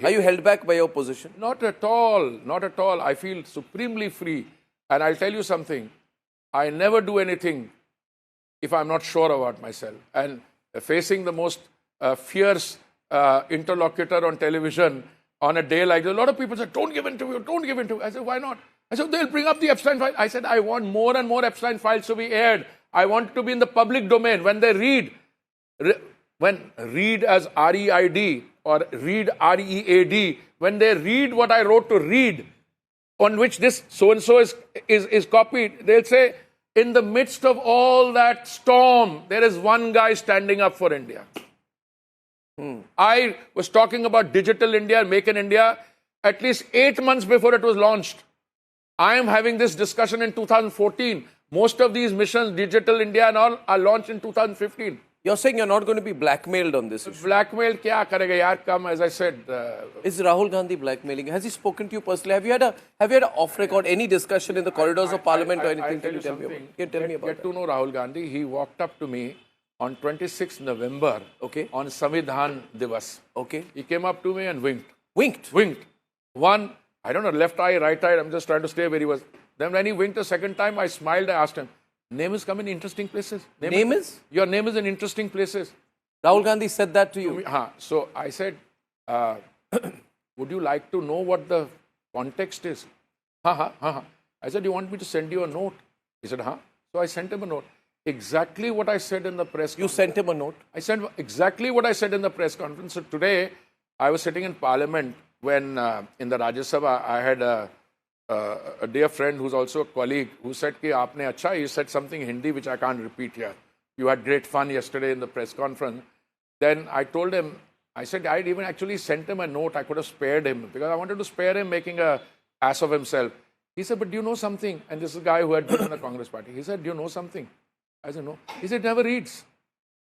Are you held back by your position? Not at all. Not at all. I feel supremely free. And I'll tell you something. I never do anything if I'm not sure about myself. And facing the most fierce interlocutor on television on a day like this, a lot of people said, don't give interview, don't give interview. I said, why not? I said, they'll bring up the Epstein file. I said, I want more and more Epstein files to be aired. I want it to be in the public domain. When they read as R-E-I-D or read R-E-A-D, when they read what I wrote to read, on which this so-and-so is copied, they'll say, in the midst of all that storm, there is one guy standing up for India. I was talking about Digital India, Make in India, at least 8 months before it was launched. I am having this discussion in 2014. Most of these missions, Digital India and all, are launched in 2015. You're saying you're not going to be blackmailed on this issue? Blackmailed, kya karega yaar, come, as I said. Is Rahul Gandhi blackmailing? Has he spoken to you personally? Have you had a off-record, any discussion in the corridors of Parliament or anything? Can you tell me about Get to know Rahul Gandhi. He walked up to me on 26th November on Samvidhan Diwas. He came up to me and winked. Winked. One, I don't know, left eye, right eye, I'm just trying to stay where he was. Then when he winked a second time, I smiled, I asked him, name is come in interesting places. Name is? Your name is in interesting places. Rahul Gandhi said that to you? So I said, would you like to know what the context is? I said, you want me to send you a note? He said, So I sent him a note. Exactly what I said in the press conference. You sent him a note? I sent exactly what I said in the press conference. So today, I was sitting in Parliament when in the Rajya Sabha, I had a dear friend who's also a colleague who said, Ki aapne acha, he said something in Hindi which I can't repeat here. You had great fun yesterday in the press conference. Then I told him, I said, I'd even actually sent him a note. I could have spared him because I wanted to spare him making a ass of himself. He said, but do you know something? And this is a guy who had been in the Congress party. He said, do you know something? I said, no. He said, never reads.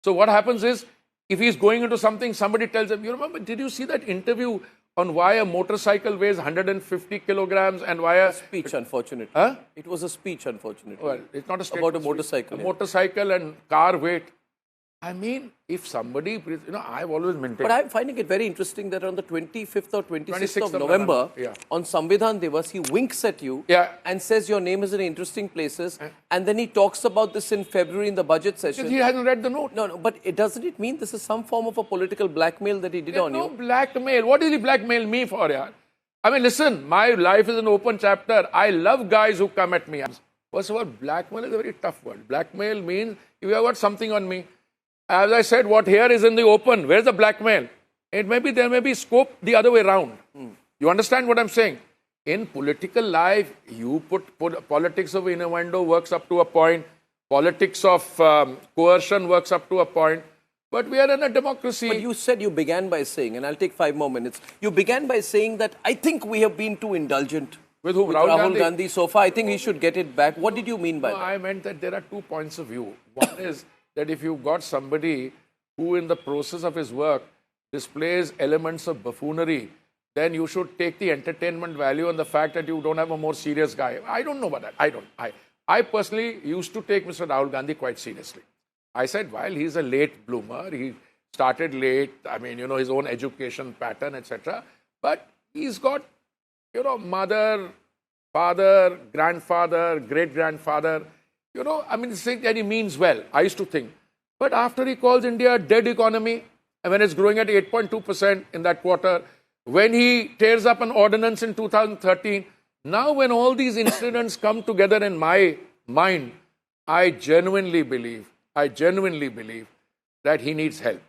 So what happens is, if he's going into something, somebody tells him, you remember, did you see that interview on why a motorcycle weighs 150 kilograms and why a speech, unfortunately. It was a speech, unfortunately. Well, it's not a statement. About a motorcycle. A motorcycle and car weight. I mean, if somebody, I've always maintained. But I'm finding it very interesting that on the 25th or 26th of November, on Samvidhan Diwas, he winks at you and says your name is in interesting places. And then he talks about this in February in the budget session. Because he hasn't read the note. No, but doesn't it mean this is some form of a political blackmail that he did on you? No blackmail. What did he blackmail me for, yaar? I mean, listen, my life is an open chapter. I love guys who come at me. First of all, blackmail is a very tough word. Blackmail means if you have got something on me. As I said, what here is in the open. Where's the blackmail? There may be scope the other way around. You understand what I'm saying? In political life, you put politics of innuendo works up to a point. Politics of coercion works up to a point. But we are in a democracy. But you said you began by saying, and I'll take 5 more minutes. You began by saying that I think we have been too indulgent. With whom? With Rahul Gandhi so far. I think he should get it back. What did you mean by that? I meant that there are 2 points of view. One is that if you've got somebody who in the process of his work displays elements of buffoonery, then you should take the entertainment value and the fact that you don't have a more serious guy. I don't know about that. I personally used to take Mr. Rahul Gandhi quite seriously. I said, while he's a late bloomer, he started late, I mean, his own education pattern, etc. But he's got, mother, father, grandfather, great-grandfather, I mean, saying that he means well, I used to think. But after he calls India a dead economy, and when it's growing at 8.2% in that quarter, when he tears up an ordinance in 2013, now when all these incidents come together in my mind, I genuinely believe that he needs help.